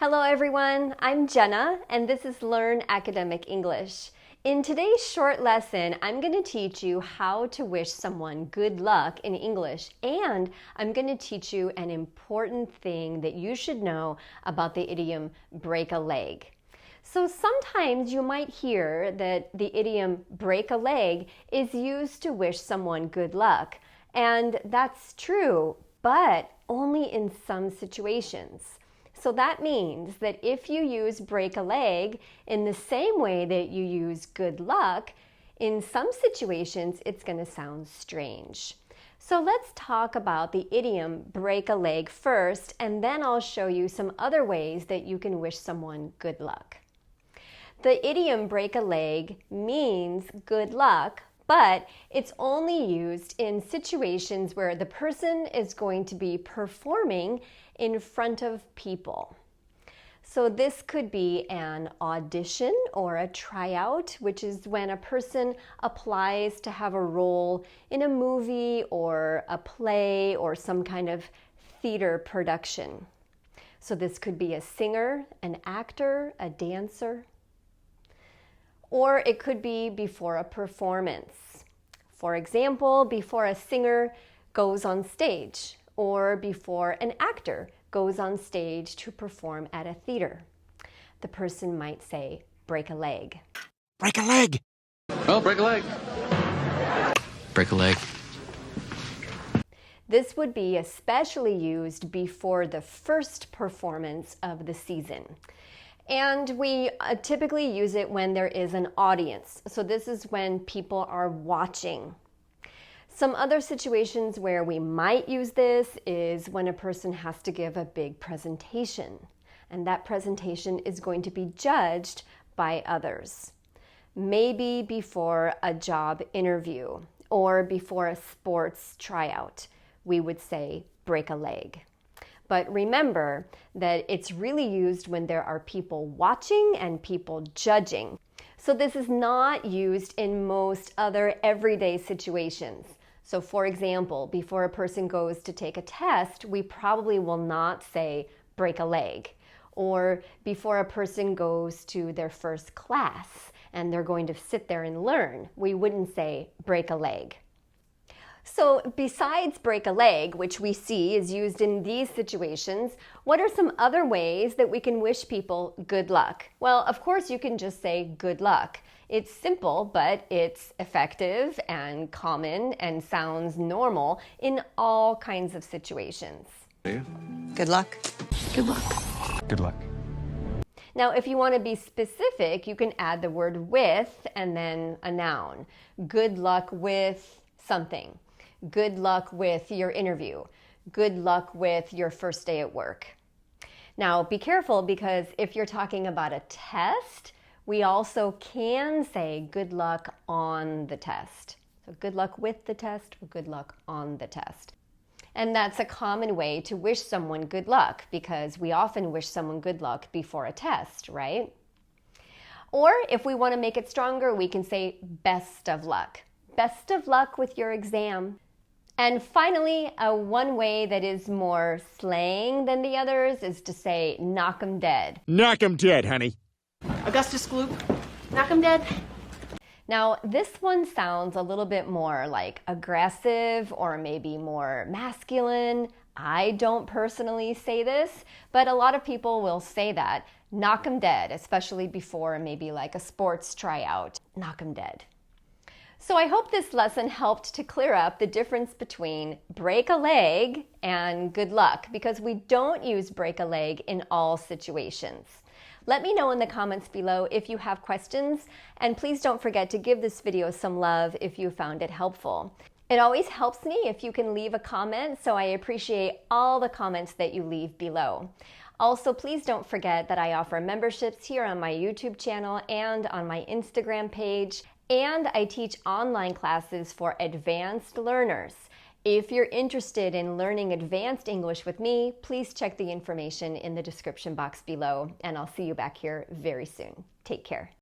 Hello everyone, I'm Jenna and this is Learn Academic English. In today's short lesson, I'm going to teach you how to wish someone good luck in English, and I'm going to teach you an important thing that you should know about the idiom break a leg. So sometimes you might hear that the idiom break a leg is used to wish someone good luck, and that's true, but only in some situations. So that means that if you use break a leg in the same way that you use good luck, in some situations it's going to sound strange. So let's talk about the idiom break a leg first, and then I'll show you some other ways that you can wish someone good luck. The idiom break a leg means good luck, but it's only used in situations where the person is going to be performing in front of people. So this could be an audition or a tryout, which is when a person applies to have a role in a movie or a play or some kind of theater production. So this could be a singer, an actor, a dancer. Or it could be before a performance. For example, before a singer goes on stage, or before an actor goes on stage to perform at a theater. The person might say, break a leg. Break a leg! Oh, break a leg. Break a leg. This would be especially used before the first performance of the season. And we typically use it when there is an audience. So this is when people are watching. Some other situations where we might use this is when a person has to give a big presentation, and that presentation is going to be judged by others. Maybe before a job interview or before a sports tryout, we would say break a leg. But remember that it's really used when there are people watching and people judging. So this is not used in most other everyday situations. So for example, before a person goes to take a test, we probably will not say break a leg. Or before a person goes to their first class and they're going to sit there and learn, we wouldn't say break a leg. So besides break a leg, which we see is used in these situations, what are some other ways that we can wish people good luck? Well, of course you can just say good luck. It's simple, but it's effective and common and sounds normal in all kinds of situations. Good luck. Good luck. Good luck. Now, if you want to be specific, you can add the word with and then a noun. Good luck with something. Good luck with your interview. Good luck with your first day at work. Now, be careful, because if you're talking about a test, we also can say good luck on the test. So good luck with the test or good luck on the test. And that's a common way to wish someone good luck, because we often wish someone good luck before a test, right? Or if we want to make it stronger, we can say best of luck. Best of luck with your exam. And finally, one way that is more slang than the others is to say knock 'em dead. Knock 'em dead, honey. Augustus Gloop, knock 'em dead. Now, this one sounds a little bit more like aggressive or maybe more masculine. I don't personally say this, but a lot of people will say that. Knock 'em dead, especially before maybe like a sports tryout. Knock 'em dead. So I hope this lesson helped to clear up the difference between break a leg and good luck, because we don't use break a leg in all situations. Let me know in the comments below if you have questions, and please don't forget to give this video some love if you found it helpful. It always helps me if you can leave a comment, so I appreciate all the comments that you leave below. Also, please don't forget that I offer memberships here on my YouTube channel and on my Instagram page, and I teach online classes for advanced learners. If you're interested in learning advanced English with me, please check the information in the description box below, and I'll see you back here very soon. Take care.